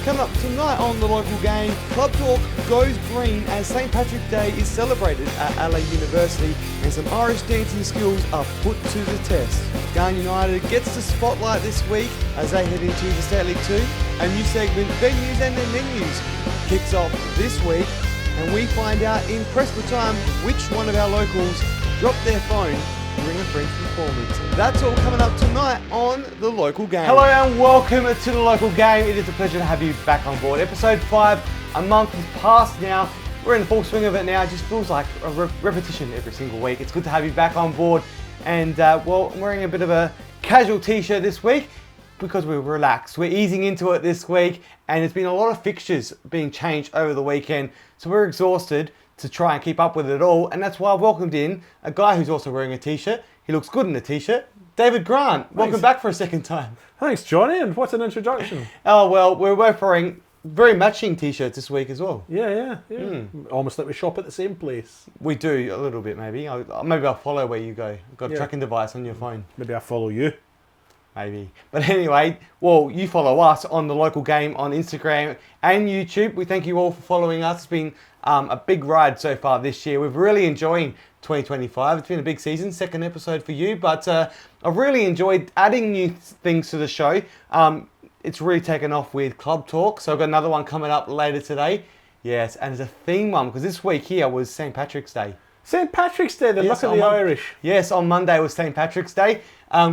Coming up tonight on the local game, Club Talk goes green as St. Patrick's Day is celebrated at Adelaide University and some Irish dancing skills are put to the test. Ghan United gets the spotlight this week as they head into the State League 2. A new segment, Venues and Their Menus, kicks off this week and we find out in press for time which one of our locals dropped their phone during a French performance. That's all coming up tonight on The Local Game. Hello and welcome to The Local Game. It is a pleasure to have you back on board. Episode 5, a month has passed now. We're in the full swing of it now. It just feels like a repetition every single week. It's good to have you back on board. And well, I'm wearing a bit of a casual t-shirt this week because we're relaxed. We're easing into it this week and there's been a lot of fixtures being changed over the weekend. So we're exhausted to try and keep up with it all, and that's why I've welcomed in a guy who's also wearing a t-shirt. He looks good in a t-shirt. David Grant, welcome back for a second time. Thanks, Johnny, and what an introduction. Oh, well, we're both wearing very matching t-shirts this week as well. Yeah. Almost like we shop at the same place. We do, a little bit maybe. Maybe I'll follow where you go. You've got a tracking device on your phone. Maybe I'll follow you. Maybe. But anyway, well, you follow us on The Local Game on Instagram and YouTube. We thank you all for following us. It's been a big ride so far this year. We're really enjoying 2025. It's been a big season, second episode for you, but I've really enjoyed adding new things to the show. It's really taken off with Club Talk, so I've got another one coming up later today. Yes, and it's a theme one, because this week here was St. Patrick's Day. St. Patrick's Day, the luck of the Irish. Yes, on Monday was St. Patrick's Day.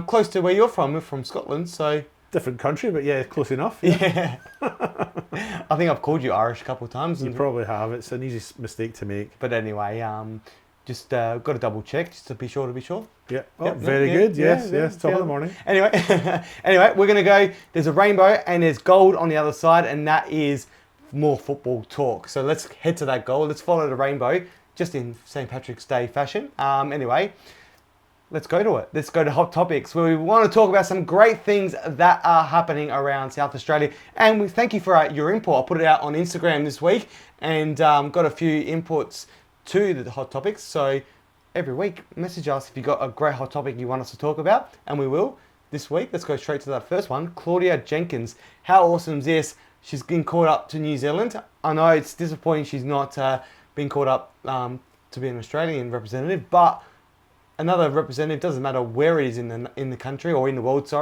Close to where you're from. We're from Scotland, so... Different country, but yeah, close enough. Yeah. I think I've called you Irish a couple of times. You probably have. It's an easy mistake to make. But anyway, just got to double check just to be sure. Yeah. Oh, yep, very good. Yes. Top of the morning. Anyway, we're going to go. There's a rainbow and there's gold on the other side, and that is more football talk. So let's head to that goal. Let's follow the rainbow just in St. Patrick's Day fashion. Anyway, let's go to it. Let's go to Hot Topics, where we want to talk about some great things that are happening around South Australia. And we thank you for your input. I put it out on Instagram this week and got a few inputs to the Hot Topics. So every week, message us if you've got a great hot topic you want us to talk about, and we will this week. Let's go straight to that first one. Claudia Jenkins. How awesome is this? She's been called up to New Zealand. I know it's disappointing she's not been called up to be an Australian representative, but another representative, doesn't matter where it is in the country or in the world,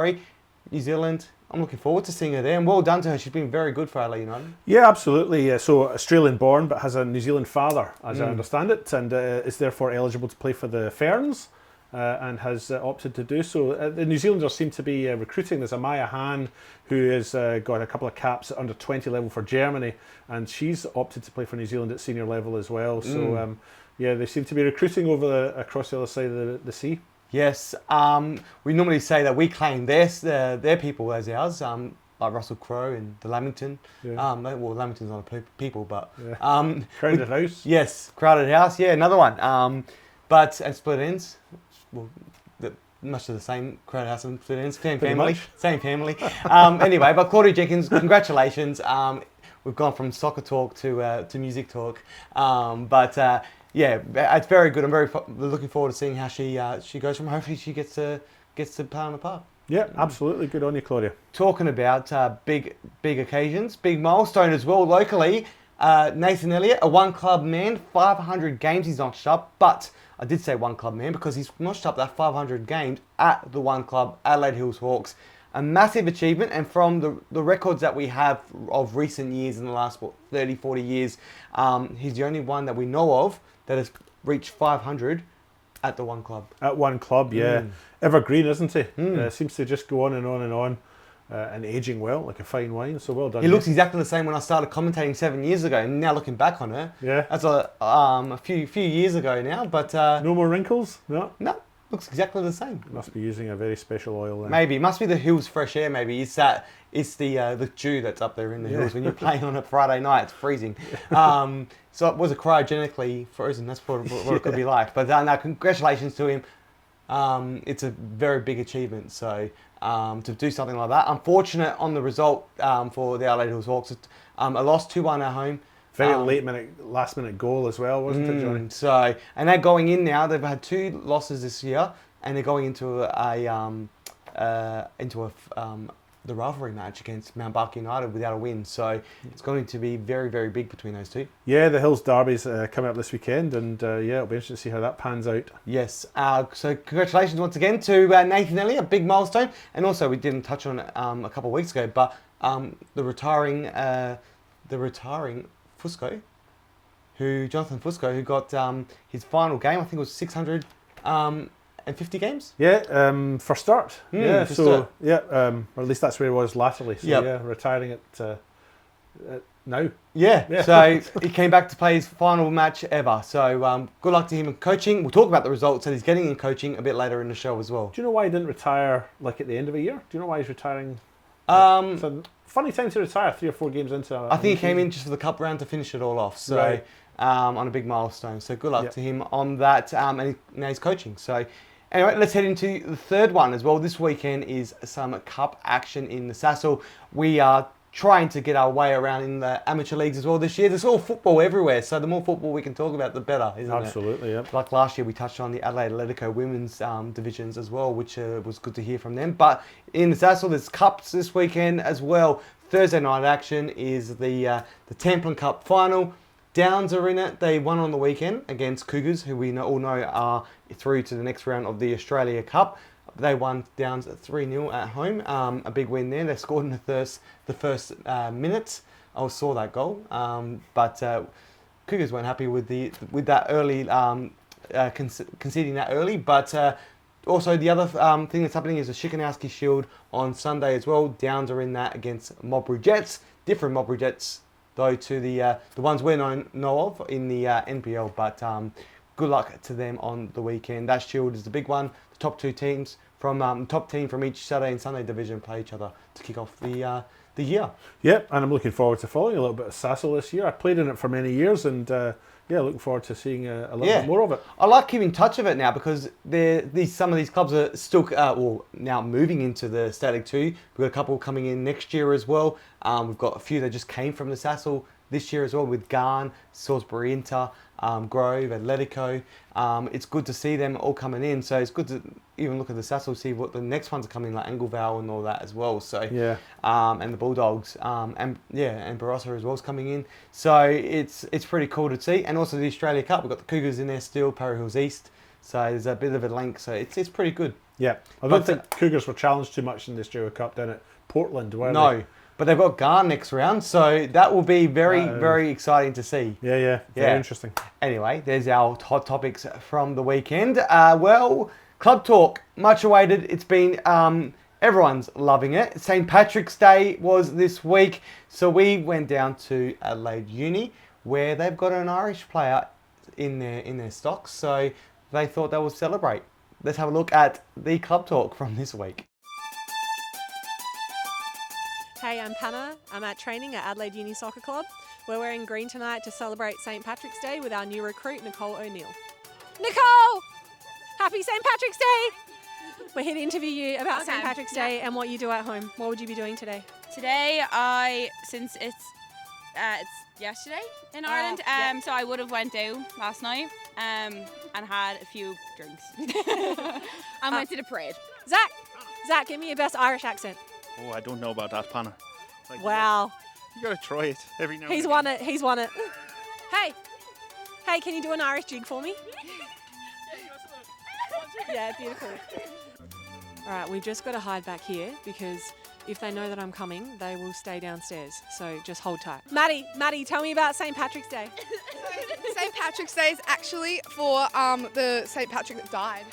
New Zealand, I'm looking forward to seeing her there, and well done to her. She's been very good for Adelaide United. Yeah, absolutely. Yeah. So Australian born, but has a New Zealand father, as I understand it, and is therefore eligible to play for the Ferns, and has opted to do so. The New Zealanders seem to be recruiting. There's Amaya Han, who has got a couple of caps at under 20 level for Germany, and she's opted to play for New Zealand at senior level as well. So yeah, they seem to be recruiting across the other side of the sea. Yes, we normally say that we claim their people as ours, like Russell Crowe and the Lamington. Yeah. Well, Lamington's not a people, but... Yeah. Crowded House. Yes, Crowded House, yeah, another one. And Split Ends, well, much of the same, Crowded House and Split Ends, same family. Anyway, but Claudia Jenkins, congratulations. We've gone from soccer talk to music talk, yeah, it's very good. I'm very looking forward to seeing how she goes from. Hopefully, she gets to play on the park. Yeah, absolutely. Good on you, Claudia. Talking about big occasions, big milestone as well locally. Nathan Elliott, a one club man, 500 games he's notched up. But I did say one club man because he's notched up that 500 games at the one club, Adelaide Hills Hawks. A massive achievement, and from the records that we have of recent years in the last 30, 40 years, he's the only one that we know of that has reached 500 at the one club. At one club, yeah. Evergreen, isn't he? Seems to just go on and on and on, and aging well, like a fine wine, so well done. He looks exactly the same when I started commentating 7 years ago, and now looking back on it, that's a few years ago now, but... no more wrinkles? No? No, looks exactly the same. Must be using a very special oil then. Maybe, it must be the hills fresh air maybe, it's the dew that's up there in the hills when you're playing on a Friday night, it's freezing. So it was a cryogenically frozen, that's what it could be like. But no, congratulations to him. It's a very big achievement, so to do something like that. Unfortunate on the result for the Adelaide Hills Hawks. A loss 2-1 at home. Very last minute goal as well, wasn't it, Johnny? So, and they're going in now. They've had 2 losses this year, and they're going into the rivalry match against Mount Barker United without a win. So it's going to be very, very big between those two. Yeah, the Hills Derby's coming up this weekend, and it'll be interesting to see how that pans out. Yes. So congratulations once again to Nathan Elliott, a big milestone. And also, we didn't touch on it a couple of weeks ago, but the retiring Fusco, Jonathan Fusco, who got his final game, I think it was 650 games. Yeah, for start. Yeah, for so start. yeah, or at least that's where he was latterly. So Yep. yeah, retiring it now. Yeah, so he came back to play his final match ever. So good luck to him in coaching. We'll talk about the results that he's getting in coaching a bit later in the show as well. Do you know why he didn't retire like at the end of a year? Do you know why he's retiring? It's a funny time to retire 3 or 4 games into. I think he came in just for the cup round to finish it all off. So Right. on a big milestone. So good luck to him on that. And now he's coaching. So anyway, let's head into the third one as well. This weekend is some cup action in the Sassel. We are trying to get our way around in the amateur leagues as well this year. There's all football everywhere, so the more football we can talk about, the better, isn't it? Absolutely, yeah. Like last year, we touched on the Adelaide Atletico women's divisions as well, which was good to hear from them. But in the Sassel, there's cups this weekend as well. Thursday night action is the Templin Cup final. Downs are in it. They won on the weekend against Cougars, who we all know are through to the next round of the Australia Cup. They won Downs 3-0 at home. A big win there. They scored in the first minute. I saw that goal. But Cougars weren't happy with that early conceding that early. But also the other thing that's happening is the Shikanowski Shield on Sunday as well. Downs are in that against Modbury Jets. Different Modbury Jets though to the ones we know of in the NPL. But good luck to them on the weekend. That Shield is the big one. The top 2 teams from top team from each Saturday and Sunday division play each other to kick off the year. Yep, and I'm looking forward to following a little bit of Sassel this year. I played in it for many years, and looking forward to seeing a little bit more of it. I like keeping touch of it now because some of these clubs are still now moving into the State League 2. We've got a couple coming in next year as well. We've got a few that just came from the Sassel this year as well with Ghan, Salisbury Inter, Grove, Atletico. It's good to see them all coming in. So it's good to even look at the Sassel, see what the next ones are coming, like Anglevale and all that as well. So and the Bulldogs, and Barossa as well is coming in. So it's pretty cool to see. And also the Australia Cup, we've got the Cougars in there still, Parry Hills East. So there's a bit of a link. So it's pretty good. Yeah, I don't think Cougars were challenged too much in the Australia Cup down at Portland, were they? No. But they've got Ghan next round, so that will be very exciting to see. Yeah, very interesting. Anyway, there's our hot topics from the weekend. Well, Club Talk, much awaited. It's been, everyone's loving it. St. Patrick's Day was this week, so we went down to Adelaide Uni, where they've got an Irish player in their stocks, so they thought they would celebrate. Let's have a look at the Club Talk from this week. Hey, I'm Panna. I'm at training at Adelaide Uni Soccer Club. We're wearing green tonight to celebrate St. Patrick's Day with our new recruit, Nicole O'Neill. Nicole! Happy St. Patrick's Day! We're here to interview you about St. Patrick's Day and what you do at home. What would you be doing today? Today, since it's yesterday in Ireland, so I would have went out last night and had a few drinks. I went to the parade. Zach, give me your best Irish accent. Oh, I don't know about that, Panna. Wow. You gotta try it every now and He's again. won it. Hey, can you do an Irish jig for me? Yeah, beautiful. All right, we've just got to hide back here because if they know that I'm coming, they will stay downstairs. So just hold tight. Maddie, tell me about St. Patrick's Day. St. Patrick's Day is actually for the St. Patrick that died.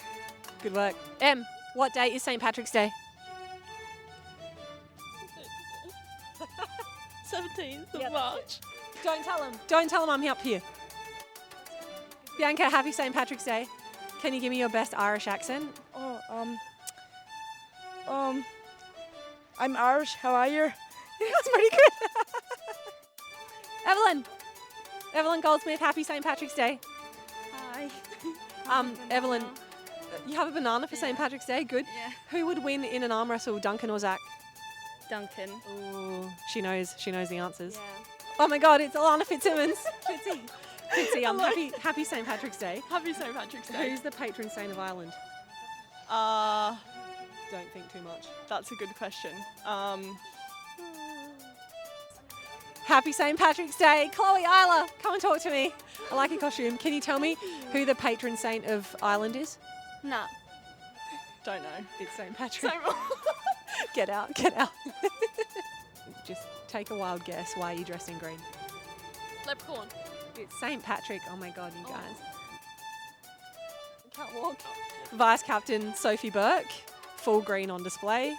Good work. Em, what date is St. Patrick's Day? 17th of March. Don't tell them I'm up here. Bianca, happy St. Patrick's Day. Can you give me your best Irish accent? I'm Irish. How are you? That's pretty good. Evelyn Goldsmith, happy St. Patrick's Day. Hi. Evelyn, you have a banana for St. Patrick's Day. Good. Yeah. Who would win in an arm wrestle, Duncan or Zach? Duncan. Ooh, she knows the answers. Yeah. Oh my God, it's Alana Fitzsimmons. Fitzy, happy St. Patrick's Day. Happy St. Patrick's Day. Who's the patron saint of Ireland? don't think too much. That's a good question. Happy St. Patrick's Day. Chloe, Isla, come and talk to me. I like your costume. Can you tell me who the patron saint of Ireland is? Nah. Don't know. It's St. Patrick. Same. Get out, get out. Just take a wild guess. Why are you dressed in green? Leprechaun. It's St. Patrick. Oh my God, you guys. Can't walk. Vice Captain Sophie Burke, full green on display.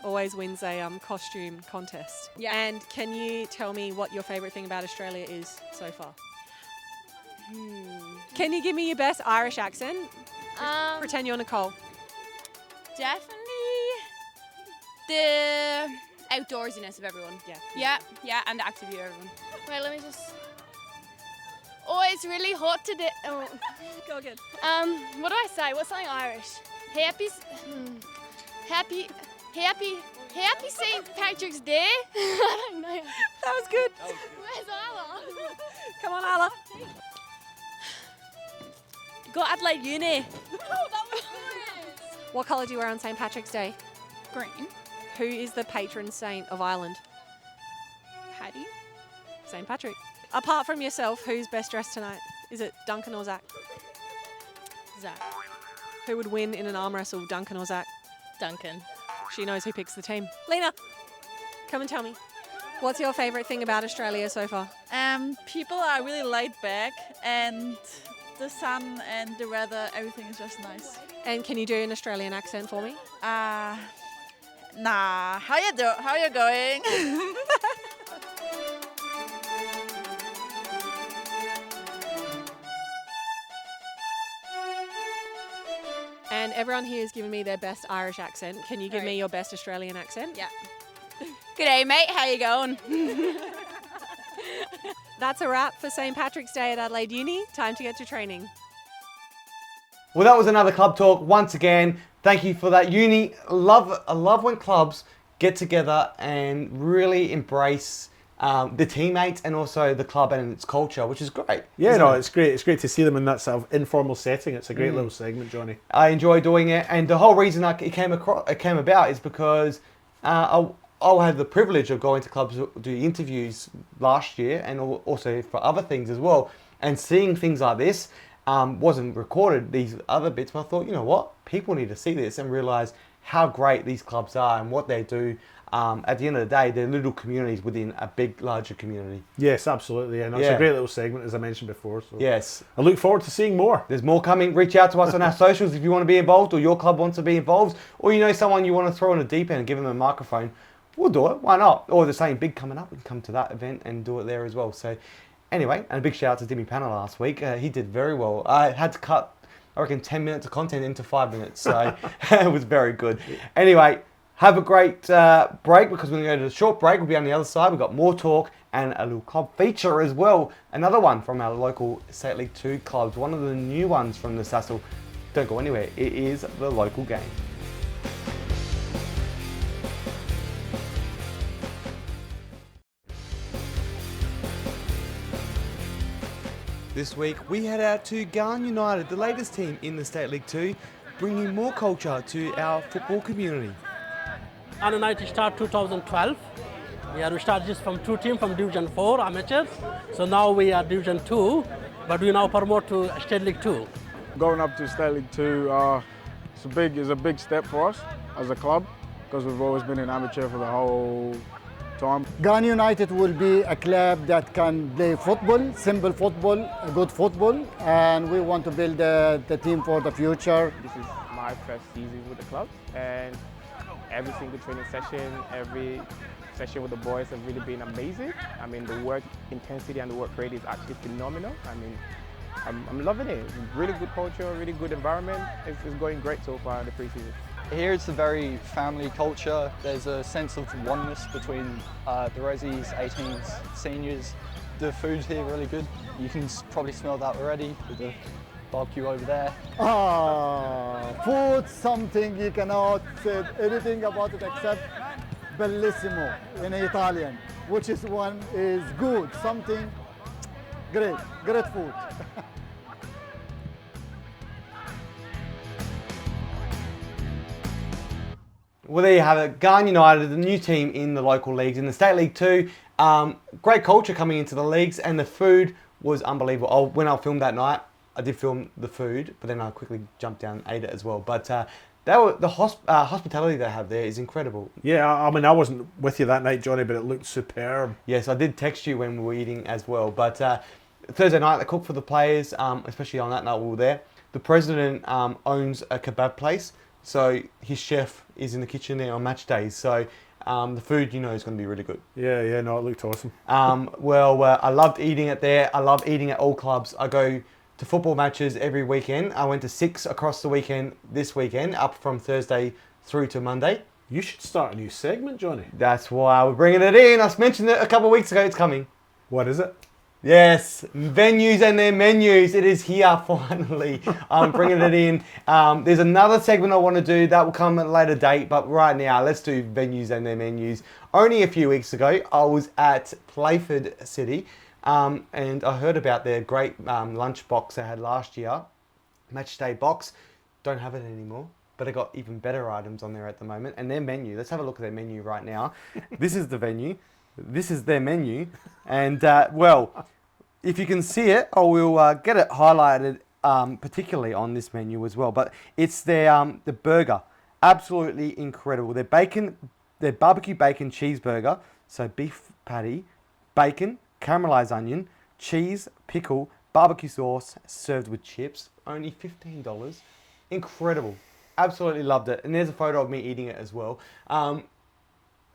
Always wins a costume contest. Yeah. And can you tell me what your favourite thing about Australia is so far? Can you give me your best Irish accent? Pretend you're Nicole. Definitely the outdoorsiness of everyone. Yeah, and the activity of everyone. Wait, let me just. Oh, it's really hot today. Oh. Go again. What do I say? What's something Irish? Happy St. Patrick's Day. I don't know. That was good. Where's Isla? Come on, Isla. Go Adelaide Uni. What colour do you wear on St. Patrick's Day? Green. Who is the patron saint of Ireland? Paddy. St. Patrick. Apart from yourself, who's best dressed tonight? Is it Duncan or Zach? Zach. Who would win in an arm wrestle, Duncan or Zach? Duncan. She knows who picks the team. Lena, come and tell me. What's your favourite thing about Australia so far? People are really laid back, and the sun and the weather, everything is just nice. And can you do an Australian accent for me? Nah. How you going? And everyone here has given me their best Irish accent. Can you give me your best Australian accent? Yeah. G'day, mate. How you going? That's a wrap for St. Patrick's Day at Adelaide Uni. Time to get to training. Well, that was another Club Talk. Once again, thank you for that. Uni, I love when clubs get together and really embrace the teammates and also the club and its culture, which is great. Yeah, no, it's great. It's great to see them in that sort of informal setting. It's a great little segment, Johnny. I enjoy doing it, and the whole reason it came about is because I had the privilege of going to clubs to do interviews last year, and also for other things as well, and seeing things like this. Wasn't recorded, these other bits, but I thought, you know what, people need to see this and realise how great these clubs are and what they do. At the end of the day, they're little communities within a big, larger community. Yes, absolutely. And it's a great little segment, as I mentioned before. So yes. I look forward to seeing more. There's more coming. Reach out to us on our socials if you want to be involved, or your club wants to be involved, or you know someone you want to throw in a deep end and give them a microphone. We'll do it. Why not? Or the same big coming up, we can come to that event and do it there as well. So anyway, and a big shout out to Dimmy Panna last week. He did very well. I had to cut, I reckon, 10 minutes of content into 5 minutes. So it was very good. Anyway, have a great break, because we're going to go to a short break. We'll be on the other side. We've got more talk and a little club feature as well. Another one from our local State League 2 clubs. One of the new ones from the Sassel. Don't go anywhere. It is the local game. This week we head out to Ghan United, the latest team in the State League 2, bringing more culture to our football community. Ghan United started 2012. We started just from 2 teams from Division 4 amateurs. So now we are Division 2, but we now promote to State League 2. Going up to State League 2 is a big step for us as a club, because we've always been an amateur for the whole time. Ghan United will be a club that can play football, simple football, good football, and we want to build the team for the future. This is my first season with the club, and every single training session, every session with the boys have really been amazing. I mean, the work intensity and the work rate is actually phenomenal. I mean, I'm loving it. It's really good culture, really good environment. It's going great so far in the pre-season. Here it's a very family culture. There's a sense of oneness between the Resis, 18s, seniors. The food's here really good. You can probably smell that already with the barbecue over there. Food, something you cannot say anything about it except bellissimo in Italian, which is good, something great food. Well, there you have it. Ghan United, the new team in the local leagues. In the State League 2, great culture coming into the leagues, and the food was unbelievable. When I filmed that night, I did film the food, but then I quickly jumped down and ate it as well. But the hospitality they have there is incredible. Yeah, I mean, I wasn't with you that night, Johnny, but it looked superb. Yes, I did text you when we were eating as well. But Thursday night, they cooked for the players, especially on that night we were there. The president owns a kebab place, so his chef is in the kitchen there on match days. So the food, is going to be really good. Yeah, no, it looked awesome. I loved eating it there. I love eating at all clubs. I go to football matches every weekend. I went to 6 across the weekend this weekend, up from Thursday through to Monday. You should start a new segment, Johnny. That's why we're bringing it in. I mentioned it a couple of weeks ago. It's coming. What is it? Yes, venues and their menus. It is here finally. I'm bringing it in. There's another segment I want to do that will come at a later date, but right now let's do venues and their menus. Only a few weeks ago, I was at Playford City, and I heard about their great lunch box they had last year, match day box. Don't have it anymore, but I got even better items on there at the moment. And their menu. Let's have a look at their menu right now. This is the venue. This is their menu, and if you can see it, I will get it highlighted particularly on this menu as well. But it's their the burger, absolutely incredible. Their barbecue bacon cheeseburger, so beef patty, bacon, caramelized onion, cheese, pickle, barbecue sauce, served with chips. Only $15. Incredible, absolutely loved it. And there's a photo of me eating it as well.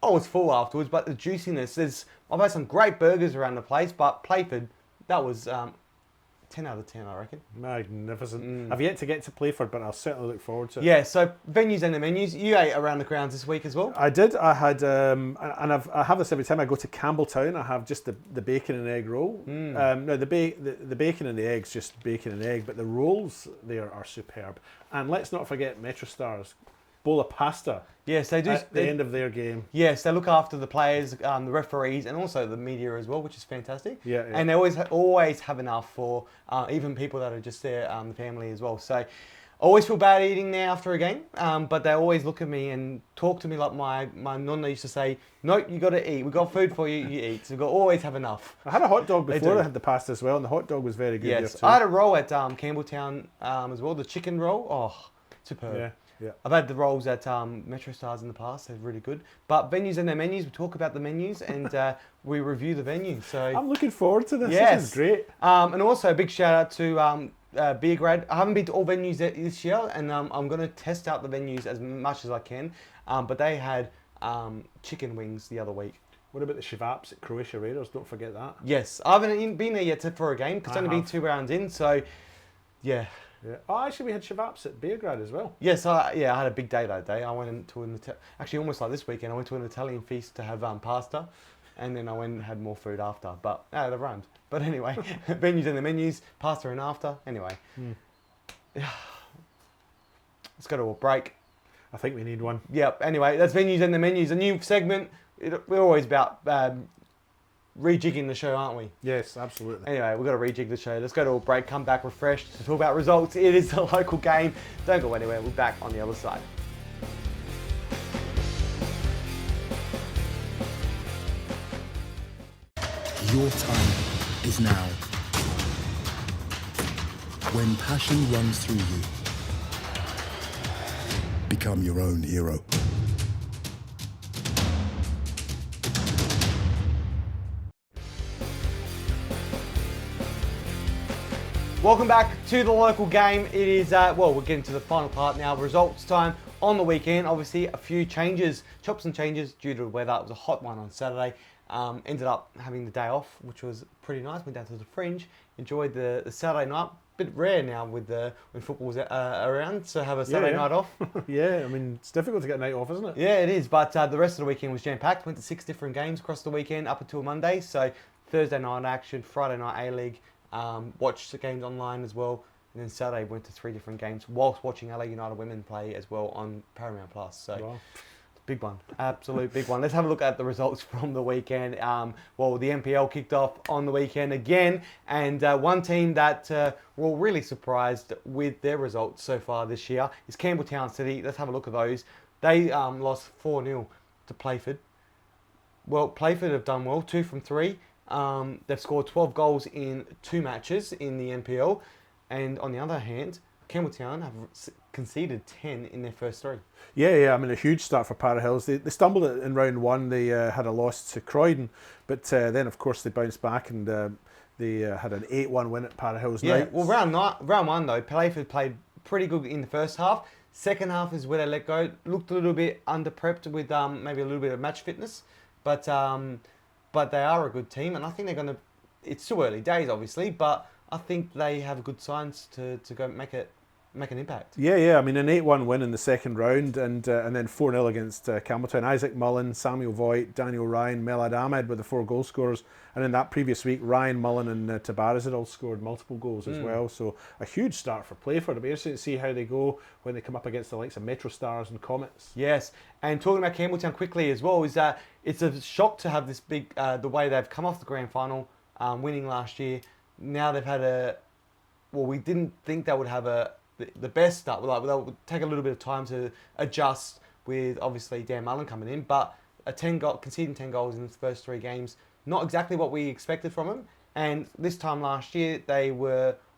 I was full afterwards, but the juiciness, I've had some great burgers around the place, but Playford, that was 10 out of 10, I reckon. Magnificent. I've yet to get to Playford, but I'll certainly look forward to it. Yeah, so venues and the menus. You ate around the grounds this week as well? I did. I had, I have this every time I go to Campbelltown. I have just the bacon and egg roll. No, the bacon and the eggs, just bacon and egg, but the rolls there are superb. And let's not forget MetroStar's bowl of pasta. Yes, they do. At the end of their game. Yes, they look after the players, the referees, and also the media as well, which is fantastic. Yeah. And they always have enough for even people that are just there, the family as well. So I always feel bad eating there after a game, but they always look at me and talk to me like my nonna used to say, no, you got to eat. We got food for you, you eat. So we've got to always have enough. I had a hot dog before I had the pasta as well, and the hot dog was very good. Yes, I had a roll at Campbelltown as well, the chicken roll. Oh, superb. Yeah. I've had the rolls at MetroStars in the past. They're really good. But venues and their menus, we talk about the menus and we review the venue. So I'm looking forward to this. Yes. This is great. And also a big shout out to Beer Grad. I haven't been to all venues this year, and I'm going to test out the venues as much as I can. But they had chicken wings the other week. What about the Shivaps at Croatia Raiders? Don't forget that. Yes. I haven't been there yet for a game because it's only been 2 rounds in. So, yeah. Yeah. Oh, actually, we had Shivaps at Beergrad as well. Yes, I had a big day that day. I went to actually almost like this weekend. I went to an Italian feast to have pasta, and then I went and had more food after. But they rhymed. But anyway, venues and the menus, pasta and after. Anyway, let's go to a break. I think we need one. Yep. Anyway, that's venues and the menus. A new segment. We're always about rejigging the show, aren't we? Yes, absolutely. Anyway, we've got to rejig the show. Let's go to a break, come back refreshed to talk about results. It is the local game. Don't go anywhere. We're back on the other side. Your time is now. When passion runs through you, become your own hero. Welcome back to the local game. It is, we're getting to the final part now. Results time on the weekend. Obviously, a few changes, chops and changes due to the weather. It was a hot one on Saturday. Ended up having the day off, which was pretty nice. Went down to the Fringe. Enjoyed the Saturday night. Bit rare now with when football's around, so have a Saturday night off. Yeah, I mean, it's difficult to get a night off, isn't it? Yeah, it is. But the rest of the weekend was jam-packed. Went to 6 different games across the weekend up until Monday. So Thursday night action, Friday night A-League. Watched the games online as well, and then Saturday went to 3 different games whilst watching Adelaide United women play as well on Paramount Plus. So, wow. Big one, absolute big one. Let's have a look at the results from the weekend. The NPL kicked off on the weekend again, and one team that we're really surprised with their results so far this year is Campbelltown City. Let's have a look at those. They lost 4-0 to Playford. Well, Playford have done well, 2 from 3. They've scored 12 goals in 2 matches in the NPL. And on the other hand, Campbelltown have conceded 10 in their first 3. Yeah. I mean, a huge start for Para Hills. They stumbled in round 1. They had a loss to Croydon, but then of course they bounced back and they had an 8-1 win at Para Hills Yeah, Knights. well, round 1 though, Playford played pretty good in the first half. Second half is where they let go. Looked a little bit under-prepped with maybe a little bit of match fitness, but they are a good team, and I think they're going to. It's still early days, obviously, but I think they have good signs to go make an impact. Yeah. I mean, an 8-1 win in the second round, and then 4-0 against Campbelltown. Isaac Mullen, Samuel Voigt, Daniel Ryan, Melad Ahmed were the 4 goal scorers. And in that previous week, Ryan Mullen and Tabaras had all scored multiple goals as well. So a huge start for Playford. It'll be interesting to see how they go when they come up against the likes of Metro Stars and Comets. Yes, and talking about Campbelltown quickly as well, is that it's a shock to have this big, the way they've come off the grand final, winning last year. Now they've had we didn't think they would have the best start. They'll take a little bit of time to adjust with obviously Dan Mullen coming in, but conceding 10 goals in the first 3 games, not exactly what we expected from them. And this time last year, they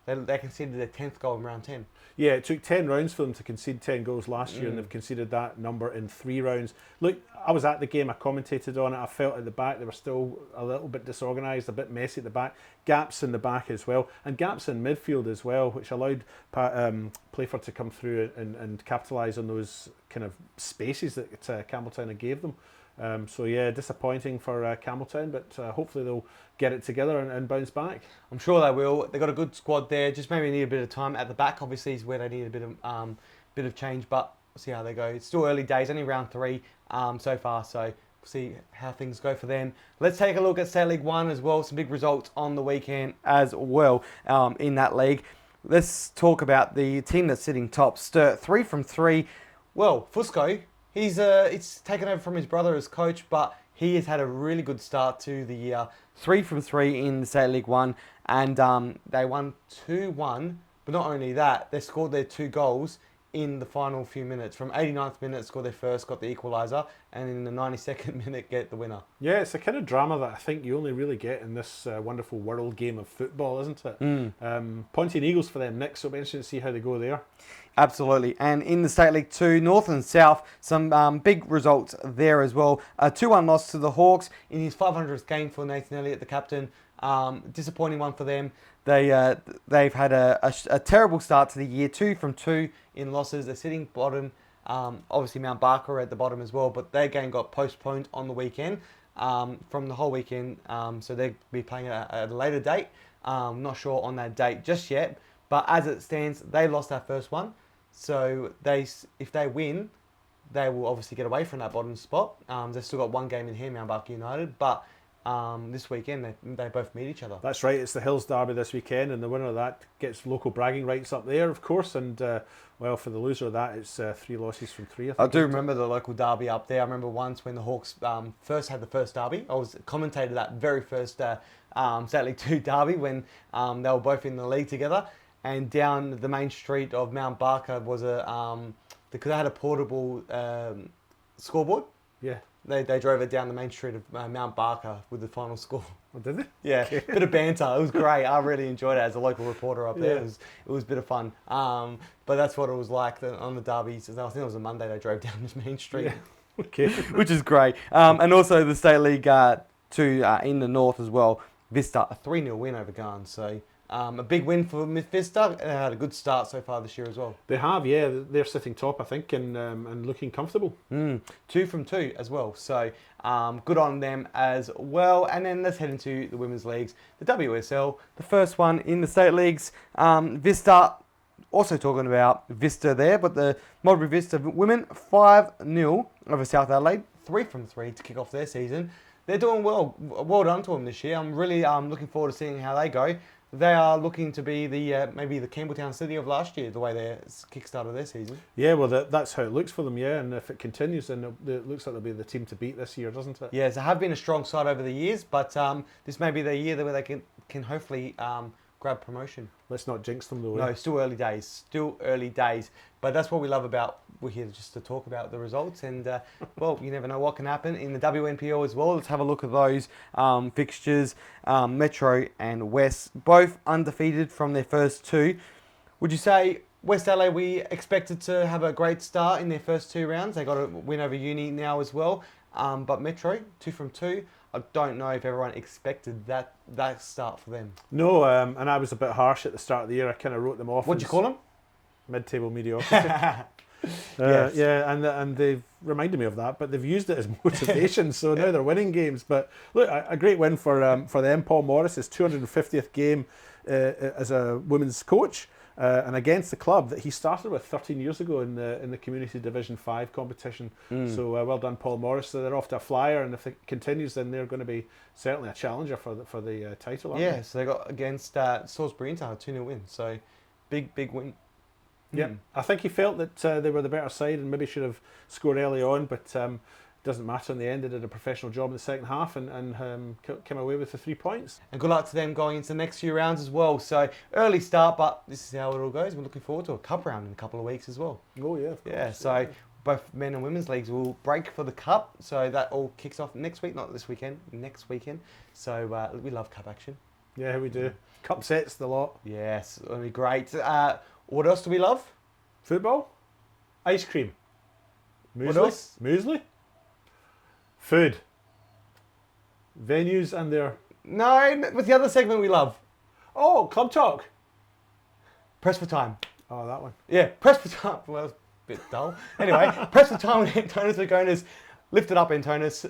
conceded their 10th goal in round 10. Yeah, it took 10 rounds for them to concede 10 goals last year, and they've conceded that number in 3 rounds. Look, I was at the game, I commentated on it, I felt at the back they were still a little bit disorganised, a bit messy at the back, gaps in the back as well, and gaps in midfield as well, which allowed Playford to come through and capitalise on those kind of spaces that Campbelltown gave them. So yeah, disappointing for Campbelltown, but hopefully they'll get it together and bounce back. I'm sure they will. They've got a good squad there. Just maybe need a bit of time at the back. Obviously, is where they need a bit of change. But we'll see how they go. It's still early days. Only round 3 so far. So we'll see how things go for them. Let's take a look at State League 1 as well. Some big results on the weekend as well in that league. Let's talk about the team that's sitting top. Sturt 3 from 3. Well, Fusco. It's taken over from his brother as coach, but he has had a really good start to the year. 3 from 3 in the State League 1, and they won 2-1. But not only that, they scored their 2 goals in the final few minutes. From 89th minute, scored their first, got the equaliser, and in the 92nd minute, get the winner. Yeah, it's a kind of drama that I think you only really get in this wonderful world game of football, isn't it? Pontian Eagles for them next, so it'll be interesting to see how they go there. Absolutely. And in the State League 2, North and South, some big results there as well. A 2-1 loss to the Hawks in his 500th game for Nathan Elliott, the captain. Disappointing one for them. They've had a terrible start to the year, 2 from 2 in losses. They're sitting bottom. Obviously, Mount Barker are at the bottom as well, but their game got postponed on the weekend from the whole weekend. So they'll be playing at a later date. Not sure on that date just yet. But as it stands, they lost that first one. So if they win, they will obviously get away from that bottom spot. They've still got 1 game in here, Mount Barker United. But this weekend, they both meet each other. That's right, it's the Hills Derby this weekend, and the winner of that gets local bragging rights up there, of course. And, well, for the loser of that, it's 3 losses from 3, I think. I do remember the local derby up there. I remember once when the Hawks first had the first derby. I was commentated that very first State League 2 derby when they were both in the league together. And down the main street of Mount Barker was because they had a portable scoreboard. Yeah. They drove it down the main street of Mount Barker with the final score. Oh, did they? Yeah, Okay. Bit of banter. It was great. I really enjoyed it as a local reporter up there. Yeah. It was a bit of fun. But that's what it was like on the derbies. I think it was a Monday they drove down this main street. Yeah. Okay. Which is great. And also the State League 2 in the north as well. Vista, a 3-0 win over Ghan. So a big win for Vista. They had a good start so far this year as well. They have, yeah. They're sitting top, I think, and looking comfortable. 2 from 2 as well. So good on them as well. And then let's head into the women's leagues. The WSL, the first one in the state leagues. Vista, also talking about Vista there, but the Modbury Vista women, 5-0 over South Adelaide. 3 from 3 to kick off their season. They're doing well. Well done to them this year. I'm really looking forward to seeing how they go. They are looking to be the maybe the Campbelltown City of last year, the way they kick-started their season. Yeah, well, that's how it looks for them, yeah. And if it continues, then it looks like they'll be the team to beat this year, doesn't it? Yeah, they have been a strong side over the years, but this may be the year where they can hopefully grab promotion. Let's not jinx them though. No, still early days. Still early days. But that's what we love about. We're here just to talk about the results, and well, you never know what can happen in the WNPL as well. Let's have a look at those fixtures. Metro and West both undefeated from their first two. Would you say West LA, we expected to have a great start in their first 2 rounds? They got a win over Uni now as well. But Metro, 2 from 2. I don't know if everyone expected that start for them. No, and I was a bit harsh at the start of the year. I kind of wrote them off. What'd you call them? Mid-table mediocrity. Yes. Yeah, and they've reminded me of that, but they've used it as motivation, so now they're winning games. But look, a great win for them. Paul Morris, his 250th game as a women's coach. And against the club that he started with 13 years ago in the Community Division 5 competition. So well done, Paul Morris. So they're off to a flyer, and if it continues, then they're going to be certainly a challenger for the title. Aren't they? So they got against Salisbury Inter, a 2-0 win. So big win. Yeah, I think he felt that they were the better side and maybe should have scored early on, but it doesn't matter in the end. They did a professional job in the second half and came away with the 3 points. And good luck to them going into the next few rounds as well. So early start, but this is how it all goes. We're looking forward to a cup round in a couple of weeks as well. Oh yeah, of course. Yeah, so both men and women's leagues will break for the cup. So that all kicks off next week, not this weekend, next weekend. So we love cup action. Yeah, we do. Cup sets, the lot. Yes, it'll be great. What else do we love? Football, ice cream, muesli, What else? muesli, food, venues and their... No, what's the other segment we love? Oh, Club Talk. Press for time. Oh, that one. Yeah, press for time. Well, it's a bit dull. Anyway, press for time with Antonis Lagonas. Lift it up, Antonis.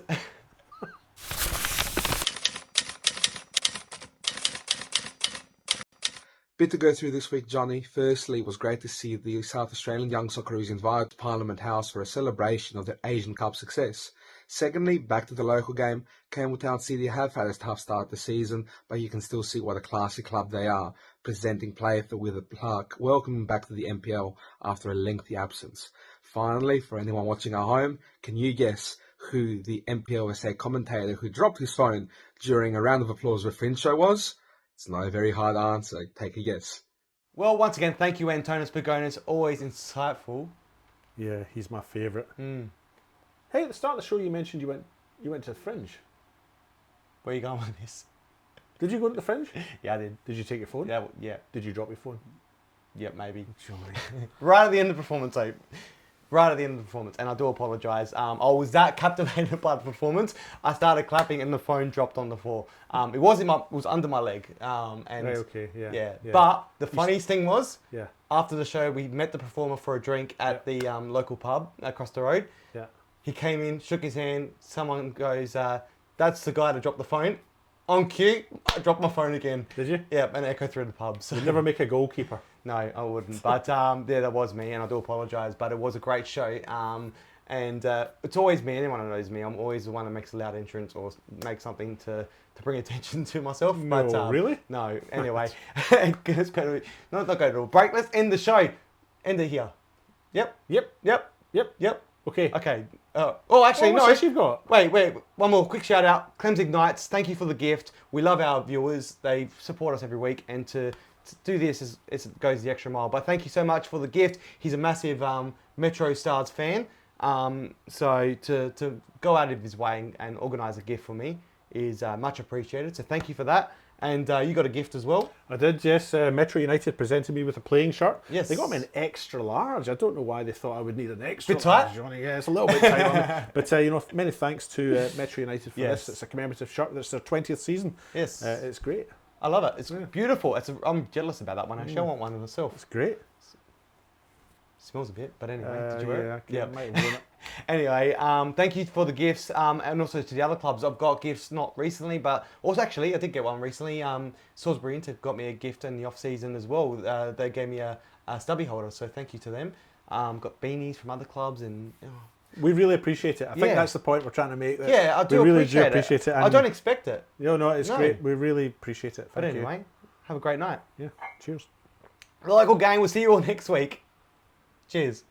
Bit to go through this week, Johnny. Firstly, it was great to see the South Australian young Socceroos invited to Parliament House for a celebration of their Asian Cup success. Secondly, back to the local game, Campbelltown City have had a tough start to the season, but you can still see what a classy club they are, presenting play with a plaque, welcoming back to the NPL after a lengthy absence. Finally, for anyone watching at home, can you guess who the NPL SA commentator who dropped his phone during a round of applause with Finshow was? It's not a very hard answer. Take a guess. Well, once again, thank you, Antonis Pagonis. Always insightful. Yeah, he's my favourite. Hey, at the start of the show, you mentioned you went to the Fringe. Where are you going with this? Did you go to the Fringe? Yeah, I did. Did you take your phone? Yeah. Did you drop your phone? Yeah, maybe. Right at the end of the performance, right at the end of the performance, and I do apologise. I was that captivated by the performance. I started clapping and the phone dropped on the floor. It was under my leg. And right, okay, yeah. But the funniest thing was, yeah, after the show, we met the performer for a drink at the local pub across the road. Yeah. He came in, shook his hand. Someone goes, "That's the guy that dropped the phone." On cue, I dropped my phone again. Did you? Yeah, and echo through the pub. So. You'd never make a goalkeeper. No, I wouldn't. But yeah, that was me, and I do apologise. But it was a great show. And it's always me. Anyone who knows me, I'm always the one that makes a loud entrance or make something to bring attention to myself. No, but, really? No. Anyway, it's going to be not going to break. Let's end the show. End it here. Yep. Okay. Actually, no. What you've got? Wait. One more quick shout out. Clems Ignites. Thank you for the gift. We love our viewers. They support us every week, and to do this it goes the extra mile. But thank you so much for the gift. He's a massive Metro Stars fan. So to go out of his way and organise a gift for me is much appreciated. So thank you for that. And you got a gift as well. I did, yes. Metro United presented me with a playing shirt. Yes. They got me an extra large. I don't know why they thought I would need an extra Bit tight? large, Johnny. Yeah, it's a little bit tight on me. But, many thanks to Metro United for this. It's a commemorative shirt. It's their 20th season. Yes. It's great. I love it. It's beautiful. I'm jealous about that one. Actually, I want one myself. It's great. Smells a bit, but anyway, did you wear it? Yeah, might have worn it. Anyway, thank you for the gifts, and also to the other clubs. I've got gifts not recently, but also actually I did get one recently. Salisbury Inter got me a gift in the off season as well. They gave me a stubby holder, so thank you to them. Got beanies from other clubs, and we really appreciate it. I think that's the point we're trying to make. Yeah, I do. We really appreciate do appreciate it. I don't expect it. No, it's great. We really appreciate it. But anyway, have a great night. Yeah. Cheers. The local gang. We'll see you all next week. Cheers.